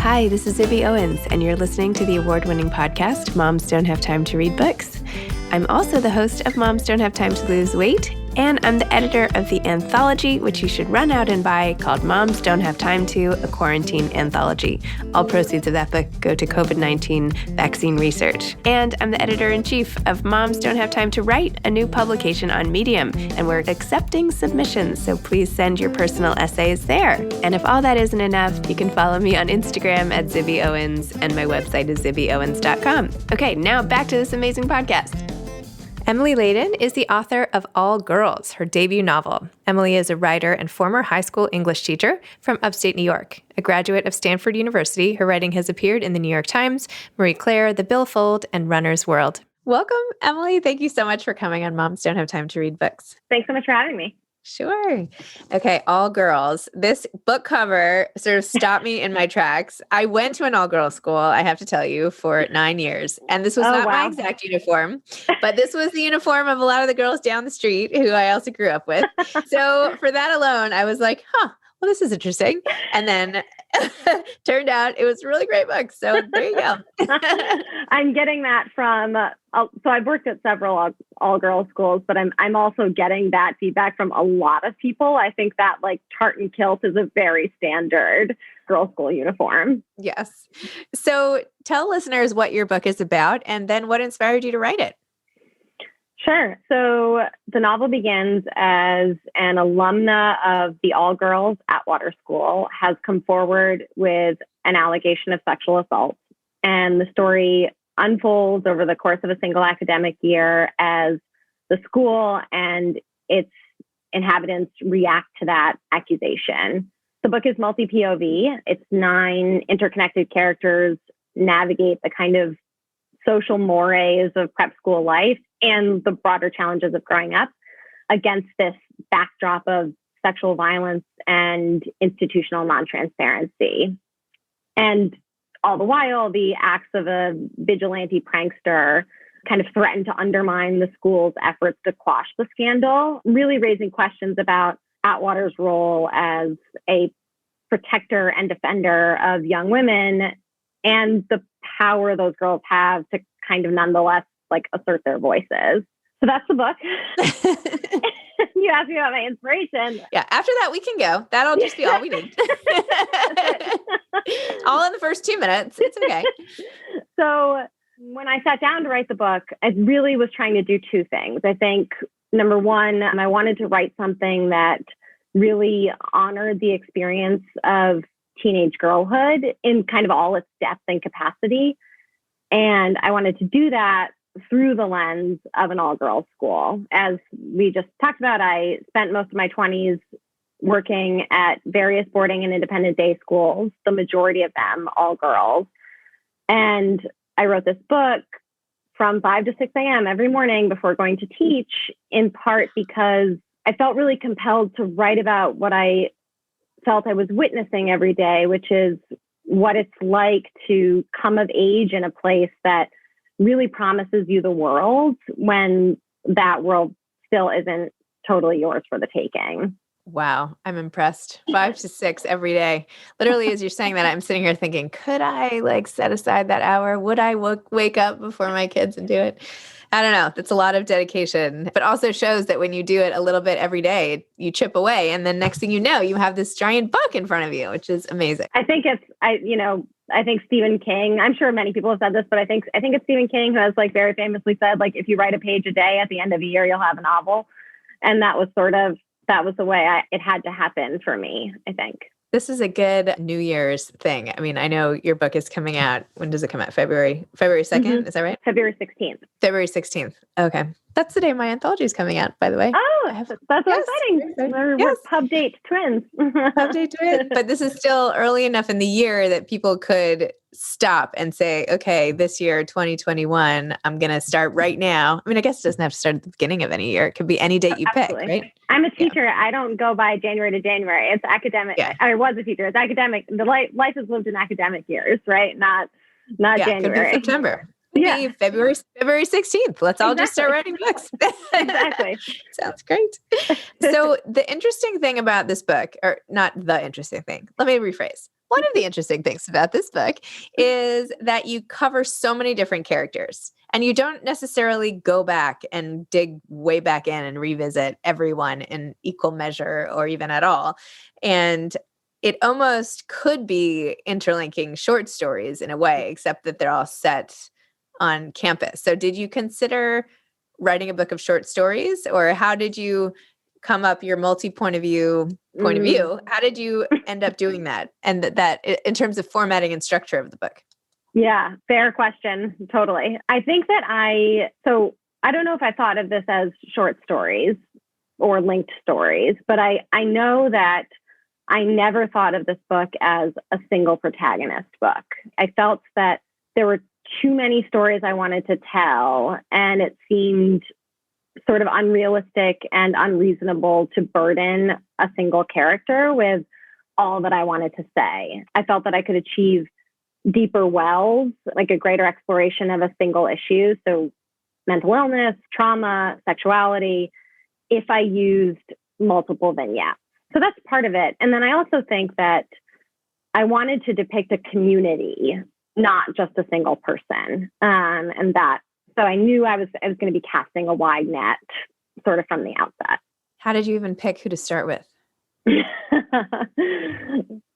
Hi, this is Zibby Owens, and you're listening to the award-winning podcast, Moms Don't Have Time to Read Books. I'm also the host of Moms Don't Have Time to Lose Weight, and I'm the editor of the anthology, which you should run out and buy, called Moms Don't Have Time to, a quarantine anthology. All proceeds of that book go to COVID-19 vaccine research. And I'm the editor-in-chief of Moms Don't Have Time to Write, a new publication on Medium, and we're accepting submissions, so please send your personal essays there. And if all that isn't enough, you can follow me on Instagram at Zibby Owens, and my website is zibbyowens.com. Okay, now back to this amazing podcast. Emily Layden is the author of All Girls, her debut novel. Emily is a writer and former high school English teacher from upstate New York. A graduate of Stanford University, her writing has appeared in the New York Times, Marie Claire, The Billfold, and Runner's World. Welcome, Emily. Thank you so much for coming on Moms Don't Have Time to Read Books. Thanks so much for having me. Sure. Okay, All Girls. This book cover sort of stopped me in my tracks. I went to an all-girls school, I have to tell you, for 9 years. And this was not my exact uniform, but this was the uniform of a lot of the girls down the street who I also grew up with. So for that alone, I was like, well, this is interesting. And then turned out it was a really great book. So there you go. I'm getting that from, so I've worked at several all-girls schools, but I'm also getting that feedback from a lot of people. I think that like tartan kilt is a very standard girls' school uniform. Yes. So tell listeners what your book is about and then what inspired you to write it. Sure. So the novel begins as an alumna of the All Girls Atwater School has come forward with an allegation of sexual assault. And the story unfolds over the course of a single academic year as the school and its inhabitants react to that accusation. The book is multi-POV. Its 9 interconnected characters navigate the kind of social mores of prep school life and the broader challenges of growing up against this backdrop of sexual violence and institutional non-transparency. And all the while, the acts of a vigilante prankster kind of threaten to undermine the school's efforts to quash the scandal, really raising questions about Atwater's role as a protector and defender of young women and the power those girls have to kind of nonetheless like assert their voices. So that's the book. You asked me about my inspiration. Yeah. After that, we can go. That'll just be all we need. All in the first 2 minutes. It's okay. So when I sat down to write the book, I really was trying to do 2 things. I think number one, I wanted to write something that really honored the experience of teenage girlhood in kind of all its depth and capacity. And I wanted to do that through the lens of an all-girls school. As we just talked about, I spent most of my 20s working at various boarding and independent day schools, the majority of them all girls. And I wrote this book from 5 to 6 a.m. every morning before going to teach, in part because I felt really compelled to write about what I felt I was witnessing every day, which is what it's like to come of age in a place that really promises you the world when that world still isn't totally yours for the taking. Wow. I'm impressed. 5 to 6 every day. Literally, as you're saying that, I'm sitting here thinking, could I like set aside that hour? Would I wake up before my kids and do it? I don't know. That's a lot of dedication, but also shows that when you do it a little bit every day, you chip away. And then next thing you know, you have this giant book in front of you, which is amazing. I think I think Stephen King, I'm sure many people have said this, but I think it's Stephen King who has like very famously said, like, if you write a page a day at the end of a year, you'll have a novel. And that was the way it had to happen for me, I think. This is a good New Year's thing. I mean, I know your book is coming out. When does it come out? February 2nd? Mm-hmm. Is that right? February 16th. February 16th. Okay. That's the day my anthology is coming out, by the way. Oh, that's exciting. We're pub date twins. Pub date twins. But this is still early enough in the year that people could stop and say, okay, this year, 2021, I'm going to start right now. I mean, I guess it doesn't have to start at the beginning of any year. It could be any date you pick, right? I'm a teacher. Yeah. I don't go by January to January. It's academic. Yeah. I was a teacher. It's academic. The life is lived in academic years, right? Not January. Could be September. Be February 16th. Let's all just start writing books. Exactly. Sounds great. So the interesting thing about this book, or not the interesting thing, let me rephrase. One of the interesting things about this book is that you cover so many different characters and you don't necessarily go back and dig way back in and revisit everyone in equal measure or even at all. And it almost could be interlinking short stories in a way, except that they're all set on campus. So did you consider writing a book of short stories, or how did you come up your point of view? How did you end up doing that? And that in terms of formatting and structure of the book? Yeah, fair question. Totally. I think that I don't know if I thought of this as short stories or linked stories, but I know that I never thought of this book as a single protagonist book. I felt that there were too many stories I wanted to tell, and it seemed sort of unrealistic and unreasonable to burden a single character with all that I wanted to say. I felt that I could achieve deeper wells, like a greater exploration of a single issue. So mental illness, trauma, sexuality, if I used multiple vignettes. So that's part of it. And then I also think that I wanted to depict a community, not just a single person. So I knew I was going to be casting a wide net sort of from the outset. How did you even pick who to start with?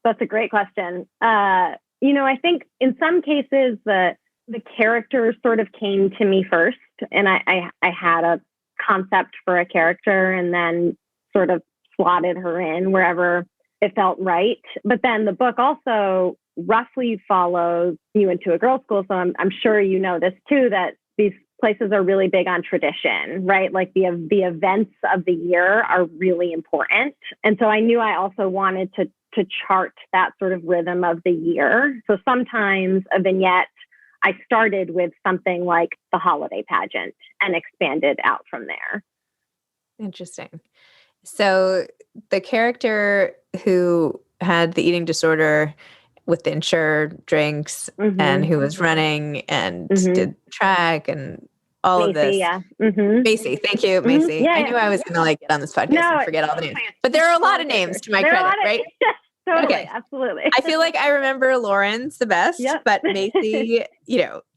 That's a great question. I think in some cases the character sort of came to me first, and I had a concept for a character and then sort of slotted her in wherever it felt right. But then the book also roughly follows you into a girls' school. So I'm sure you know this too, that these places are really big on tradition, right? Like the events of the year are really important. And so I knew I also wanted to chart that sort of rhythm of the year. So sometimes a vignette, I started with something like the holiday pageant and expanded out from there. Interesting. So the character who had the eating disorder with the insured drinks and who was running and did track and all Macy, of this. Yeah. Mm-hmm. Macy. Thank you, Macy. Yeah, I knew I was going to get on this podcast and forget all the names. But there are a lot of names to my credit, right? Totally. Okay. Absolutely. I feel like I remember Lauren's the best, but Macy,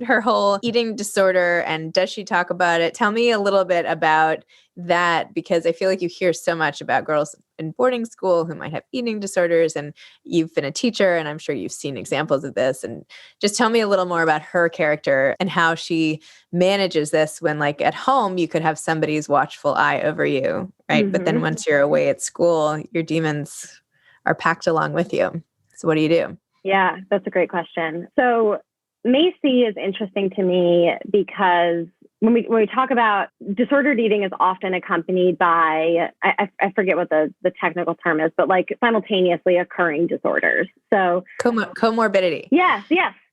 her whole eating disorder, and does she talk about it? Tell me a little bit about that, because I feel like you hear so much about girls in boarding school who might have eating disorders, and you've been a teacher, and I'm sure you've seen examples of this. And just tell me a little more about her character and how she manages this when, like, at home, you could have somebody's watchful eye over you, right? But then once you're away at school, your demons are packed along with you. So what do you do? Yeah, that's a great question. So Macy is interesting to me because when we talk about disordered eating is often accompanied by, I forget what the technical term is, but like simultaneously occurring disorders. So comorbidity. Yes.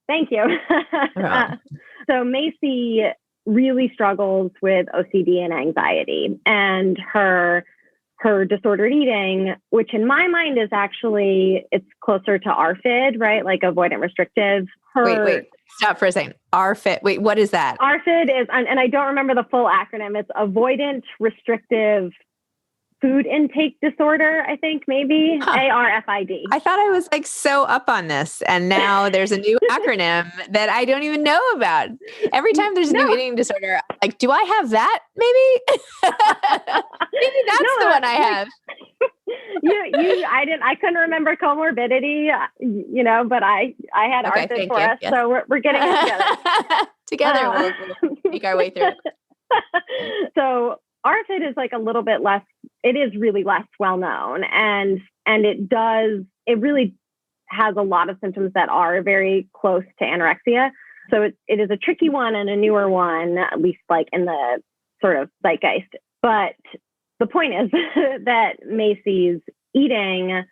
Thank you. So Macy really struggles with OCD and anxiety, and her disordered eating, which in my mind is actually, it's closer to RFID, right? Like avoidant restrictive. Wait, stop for a second. RFID. Wait, what is that? RFID is, and I don't remember the full acronym. It's avoidant restrictive food intake disorder, I think, maybe. ARFID. I thought I was like so up on this, and now there's a new acronym that I don't even know about. Every time there's a new eating disorder, like, do I have that? Maybe maybe that's the one I have. I couldn't remember comorbidity, but I had RFID for us. Yes. So we're getting it together. Together we'll make our way through it. So RFID is like a little bit less, it is really less well known, and it really has a lot of symptoms that are very close to anorexia. So it is a tricky one and a newer one, at least like in the sort of zeitgeist. But the point is that Macy's eating,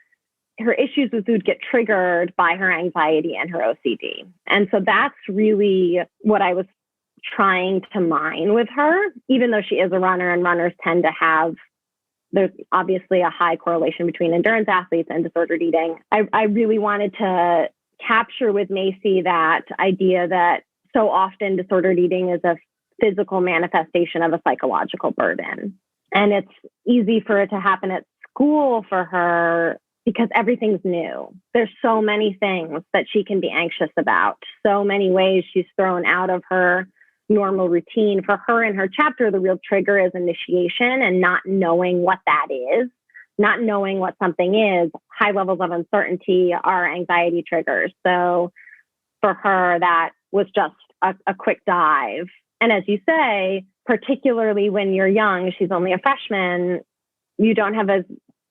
her issues with food get triggered by her anxiety and her OCD. And so that's really what I was trying to mine with her, even though she is a runner, and runners tend to have, there's obviously a high correlation between endurance athletes and disordered eating. I really wanted to capture with Macy that idea that so often disordered eating is a physical manifestation of a psychological burden. And it's easy for it to happen at school for her because everything's new. There's so many things that she can be anxious about, so many ways she's thrown out of her normal routine. For her in her chapter, the real trigger is initiation and not knowing what that is, not knowing what something is. High levels of uncertainty are anxiety triggers. So for her, that was just a quick dive. And as you say, particularly when you're young, she's only a freshman, you don't have as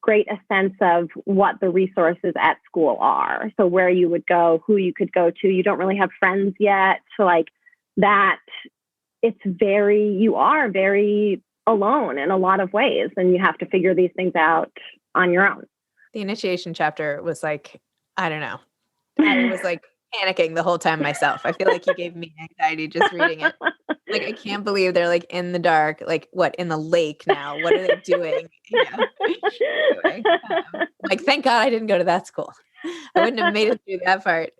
great a sense of what the resources at school are. So where you would go, who you could go to. You don't really have friends yet. So like that, you are very alone in a lot of ways, and you have to figure these things out on your own. The initiation chapter was like, I don't know. I was like panicking the whole time myself. I feel like you gave me anxiety just reading it. Like, I can't believe they're like in the dark, like what, in the lake now? What are they doing? Anyway, like, thank God I didn't go to that school. I wouldn't have made it through that part.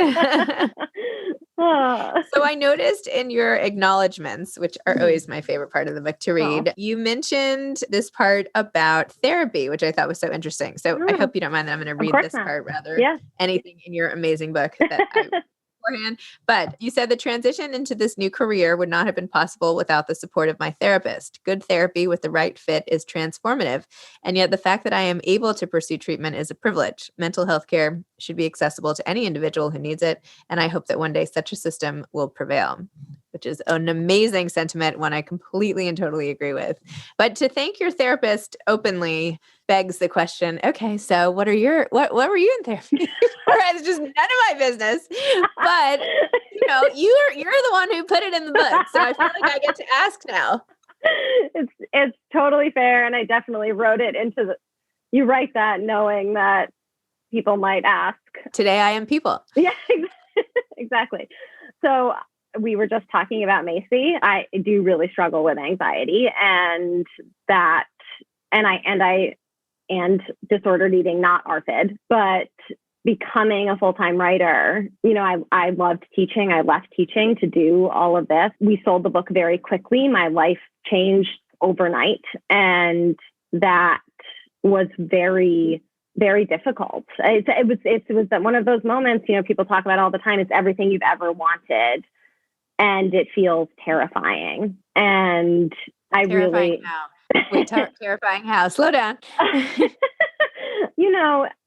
So I noticed in your acknowledgments, which are always my favorite part of the book to read, you mentioned this part about therapy, which I thought was so interesting. So I hope you don't mind that I'm going to read this part rather than anything in your amazing book that I beforehand. But you said the transition into this new career would not have been possible without the support of my therapist. Good therapy with the right fit is transformative. And yet the fact that I am able to pursue treatment is a privilege. Mental health care should be accessible to any individual who needs it. And I hope that one day such a system will prevail, which is an amazing sentiment, one I completely and totally agree with. But to thank your therapist openly begs the question, okay, so what were you in therapy for? It's just none of my business. But you're the one who put it in the book. So I feel like I get to ask now. It's totally fair. And I definitely wrote it you write that knowing that people might ask. Today I am people. Yeah, exactly. So we were just talking about Macy. I do really struggle with anxiety and disordered eating, not ARFID, but becoming a full-time writer, I loved teaching. I left teaching to do all of this. We sold the book very quickly. My life changed overnight. And that was very, very difficult. It was one of those moments, people talk about all the time. It's everything you've ever wanted. And it feels terrifying. And terrifying terrifying how? Slow down.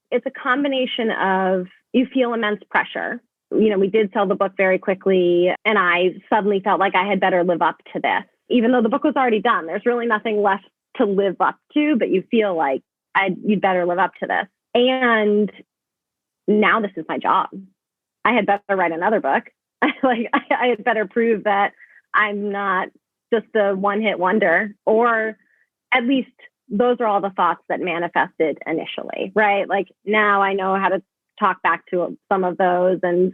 It's a combination of, you feel immense pressure. We did sell the book very quickly, and I suddenly felt like I had better live up to this. Even though the book was already done, there's really nothing left to live up to, but you feel like you'd better live up to this. And now this is my job. I had better write another book. I had better prove that I'm not just a one-hit wonder, or at least those are all the thoughts that manifested initially, right? Like now I know how to talk back to some of those, and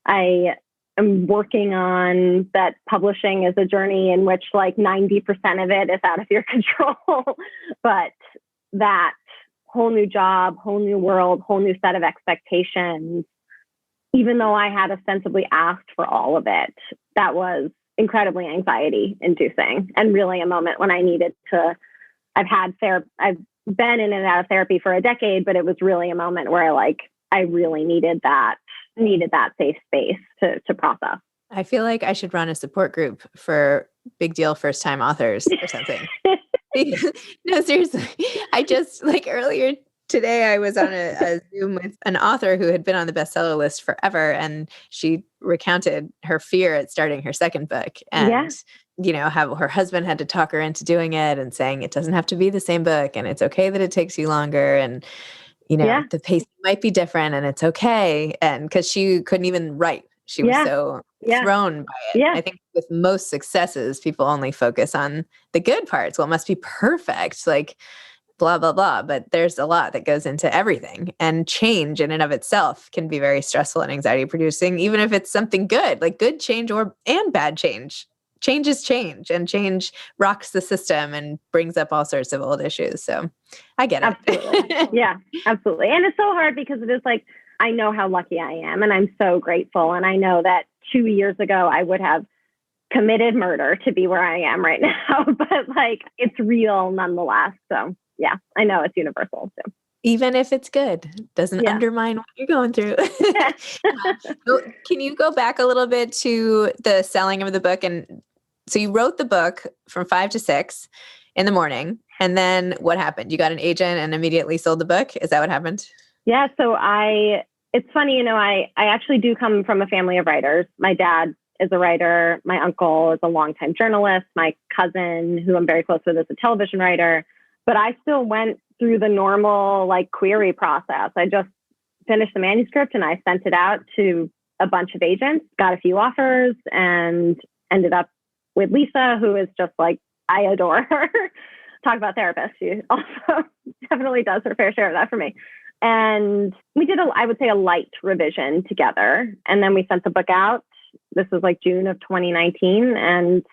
I am working on that. Publishing is a journey in which like 90% of it is out of your control, but that whole new job, whole new world, whole new set of expectations, even though I had ostensibly asked for all of it, that was incredibly anxiety inducing, and really a moment when I needed to. I've been in and out of therapy for a decade, but it was really a moment where I really needed that safe space to process. I feel like I should run a support group for big deal first time authors or something. No, seriously. I just earlier today I was on a Zoom with an author who had been on the bestseller list forever, and she recounted her fear at starting her second book, and how her husband had to talk her into doing it and saying it doesn't have to be the same book, and it's okay that it takes you longer, and the pace might be different, and it's okay. And because she couldn't even write, she was so thrown by it. I think with most successes, people only focus on the good parts. Well, it must be perfect, blah, blah, blah. But there's a lot that goes into everything. And change in and of itself can be very stressful and anxiety producing, even if it's something good, like good change and bad change. Change is change, and change rocks the system and brings up all sorts of old issues. So I get it. Absolutely. Yeah, absolutely. And it's so hard because it is I know how lucky I am, and I'm so grateful. And I know that 2 years ago, I would have committed murder to be where I am right now, but it's real nonetheless. So yeah, I know it's universal too. Even if it's good, doesn't undermine what you're going through. Can you go back a little bit to the selling of the book? And so you wrote the book from 5 to 6 in the morning. And then what happened? You got an agent and immediately sold the book? Is that what happened? Yeah. So it's funny, I actually do come from a family of writers. My dad is a writer. My uncle is a longtime journalist. My cousin, who I'm very close with, is a television writer. But I still went through the normal query process. I just finished the manuscript and I sent it out to a bunch of agents, got a few offers, and ended up with Lisa, who is just I adore her. Talk about therapist. She also definitely does her fair share of that for me. And we did I would say a light revision together. And then we sent the book out. This was June of 2019. And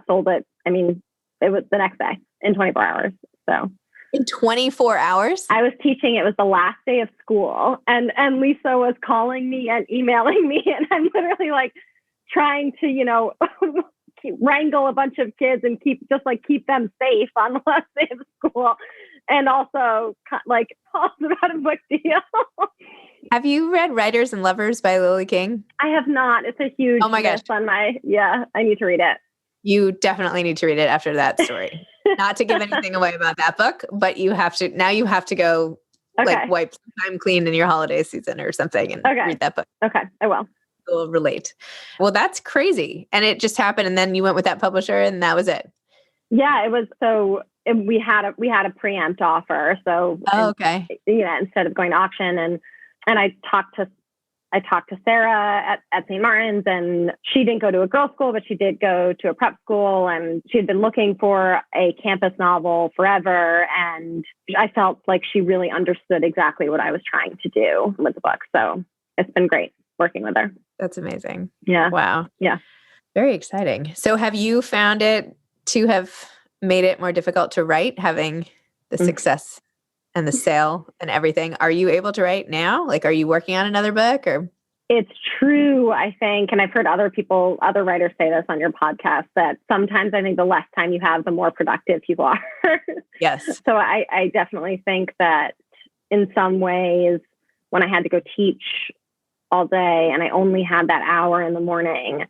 sold it. I mean, it was the next day in 24 hours. So in 24 hours? I was teaching. It was the last day of school. And Lisa was calling me and emailing me. And I'm literally trying to, wrangle a bunch of kids and keep them safe on the last day of school. And also talk about a book deal. Have you read Writers and Lovers by Lily King? I have not. It's a huge miss on my, I need to read it. You definitely need to read it after that story. Not to give anything away about that book, but you have to go wipe some time clean in your holiday season or something and read that book. Okay, I will. You'll relate. Well, that's crazy. And it just happened. And then you went with that publisher and that was it. Yeah, it was. So we had a preempt offer. So, instead of going to auction and I talked to Sarah at St. Martin's, and she didn't go to a girls' school, but she did go to a prep school, and she had been looking for a campus novel forever. And I felt like she really understood exactly what I was trying to do with the book. So it's been great working with her. That's amazing. Yeah. Wow. Yeah. Very exciting. So have you found it to have made it more difficult to write, having the success and the sale and everything? Are you able to write now? Are you working on another book or? It's true, I think. And I've heard other writers say this on your podcast, that sometimes I think the less time you have, the more productive you are. Yes. So I definitely think that in some ways, when I had to go teach all day and I only had that hour in the morning,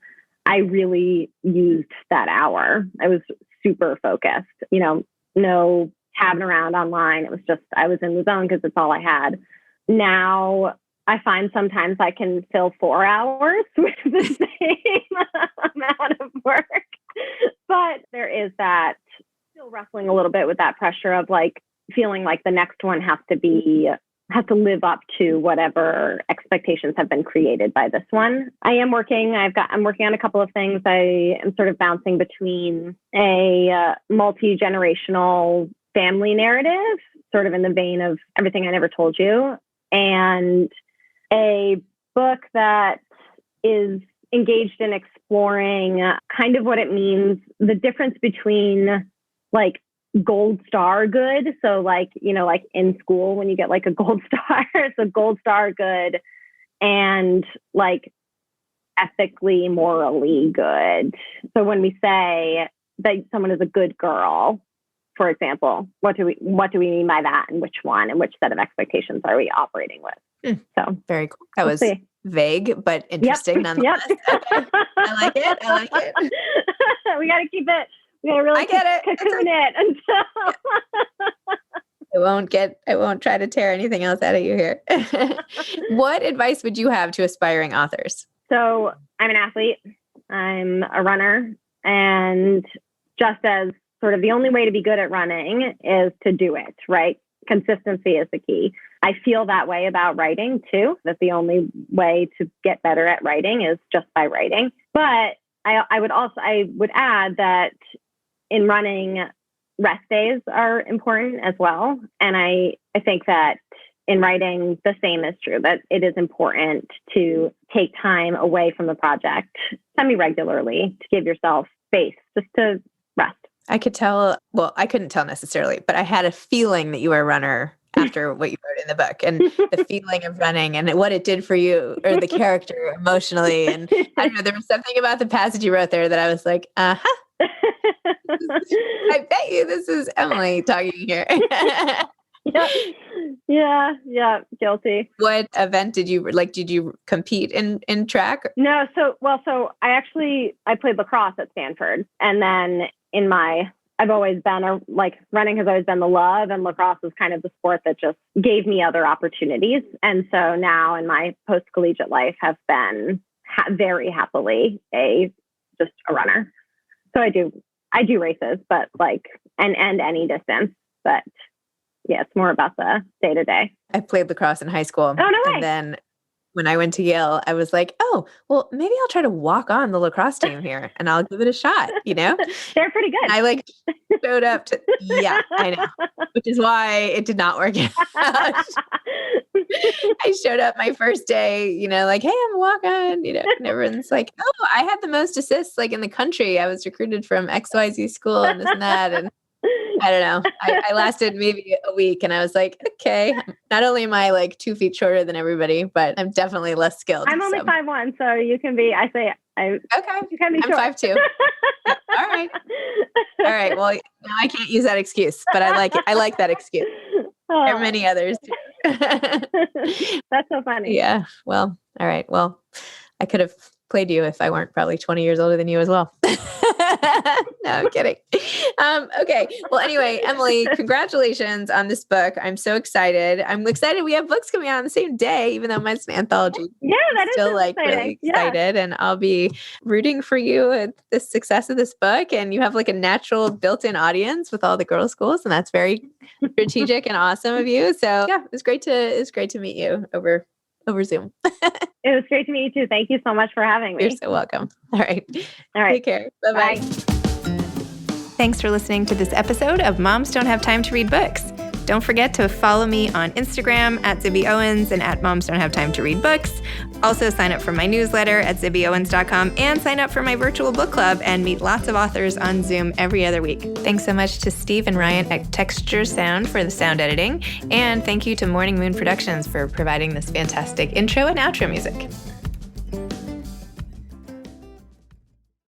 I really used that hour. I was super focused, no tabbing around online. It was just, I was in the zone because it's all I had. Now I find sometimes I can fill 4 hours with the same amount of work, but there is that still wrestling a little bit with that pressure of feeling like the next one has to live up to whatever expectations have been created by this one. I'm working on a couple of things. I am sort of bouncing between a multi-generational family narrative, sort of in the vein of Everything I Never Told You, and a book that is engaged in exploring kind of what it means, the difference between gold star good. So in school, when you get a gold star, it's a gold star good, and ethically, morally good. So when we say that someone is a good girl, for example, what do we mean by that, and which one, and which set of expectations are we operating with? So very cool. That was vague, but interesting nonetheless. Yep. I like it. We got to keep it. We got to really cocoon it until. I won't try to tear anything else out of you here. What advice would you have to aspiring authors? So I'm an athlete. I'm a runner. And just as sort of the only way to be good at running is to do it, right? Consistency is the key. I feel that way about writing too, that the only way to get better at writing is just by writing. But I would add that in running, rest days are important as well. And I think that in writing, the same is true, that it is important to take time away from the project semi-regularly to give yourself space just to rest. I could tell, well, I couldn't tell necessarily, but I had a feeling that you were a runner after what you wrote in the book, and the feeling of running and what it did for you or the character emotionally. And I don't know, there was something about the passage you wrote there that I was like, I bet you this is Emily talking here. Yeah, guilty. What event did you compete in track? No, so I played lacrosse at Stanford, and then I've always been running has always been the love, and lacrosse was kind of the sport that just gave me other opportunities. And so now in my post-collegiate life have been very happily just a runner. So I do races, but and any distance, but yeah, it's more about the day to day. I played lacrosse in high school. Oh, no way. And then when I went to Yale, I was like, oh, well, maybe I'll try to walk on the lacrosse team here and I'll give it a shot, They're pretty good. And I showed up to, yeah, I know, which is why it did not work out. I showed up my first day, hey, I'm a walk-on, and everyone's like, oh, I had the most assists in the country. I was recruited from XYZ school and this and that. And I don't know. I lasted maybe a week and I was like, okay, not only am I 2 feet shorter than everybody, but I'm definitely less skilled. I'm only 5'1", so you can be, okay. You can be I'm 5'2". Yep. All right. Well, now I can't use that excuse, but I like it. I like that excuse. Oh. There are many others too. That's so funny. Yeah. Well, all right. Well, I could have played you if I weren't probably 20 years older than you as well. No, I'm kidding. Okay. Well, anyway, Emily, congratulations on this book. I'm so excited. I'm excited we have books coming out on the same day, even though mine's an anthology. Yeah, that still is exciting. Really excited. And I'll be rooting for you at the success of this book. And you have a natural built-in audience with all the girls' schools. And that's very strategic and awesome of you. So yeah, it was great to meet you over Zoom. It was great to meet you too. Thank you so much for having me. You're so welcome. All right. Take care. Bye-bye. Bye. Thanks for listening to this episode of Moms Don't Have Time to Read Books. Don't forget to follow me on Instagram at Zibby Owens and at Moms Don't Have Time to Read Books. Also sign up for my newsletter at zibbyowens.com and sign up for my virtual book club and meet lots of authors on Zoom every other week. Thanks so much to Steve and Ryan at Texture Sound for the sound editing. And thank you to Morning Moon Productions for providing this fantastic intro and outro music.